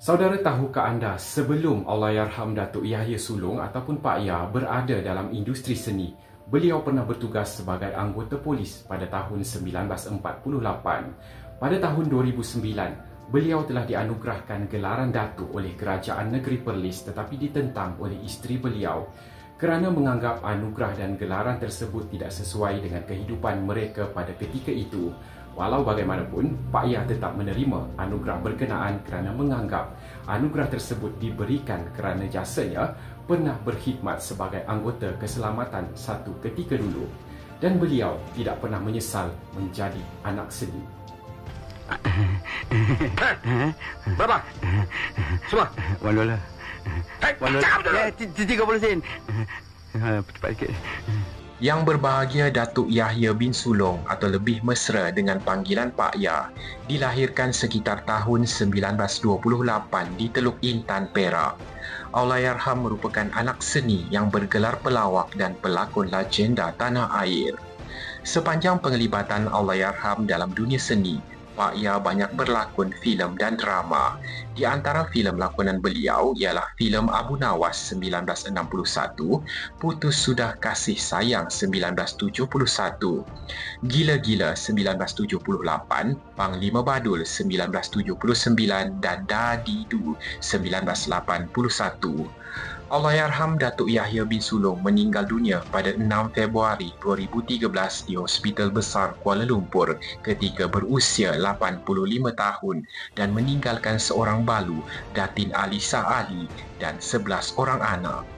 Saudara, tahukah anda sebelum Allahyarham Datuk Yahya Sulong ataupun Pak Ya berada dalam industri seni, beliau pernah bertugas sebagai anggota polis pada tahun 1948. Pada tahun 2009, beliau telah dianugerahkan gelaran Datuk oleh Kerajaan Negeri Perlis tetapi ditentang oleh isteri beliau kerana menganggap anugerah dan gelaran tersebut tidak sesuai dengan kehidupan mereka pada ketika itu. Walau bagaimanapun, Pak Ya tetap menerima anugerah berkenaan kerana menganggap anugerah tersebut diberikan kerana jasanya pernah berkhidmat sebagai anggota keselamatan satu ketika dulu dan beliau tidak pernah menyesal menjadi anak seni. Berapa? Semua? $1. Cakap betul. 30 sen. Cepat sikit. Yang berbahagia Datuk Yahya bin Sulong atau lebih mesra dengan panggilan Pak Ya dilahirkan sekitar tahun 1928 di Teluk Intan, Perak. Allahyarham merupakan anak seni yang bergelar pelawak dan pelakon legenda tanah air. Sepanjang penglibatan Allahyarham dalam dunia seni, Pak Ya banyak berlakon filem dan drama. Di antara filem lakonan beliau ialah filem Abu Nawas 1961, Putus Sudah Kasih Sayang 1971, Gila-Gila 1978, Panglima Badul 1979 dan Dadidu 1981. Allahyarham Datuk Yahya bin Sulong meninggal dunia pada 6 Februari 2013 di Hospital Besar Kuala Lumpur ketika berusia 85 tahun dan meninggalkan seorang balu, Datin Alisa Ali, dan 11 orang anak.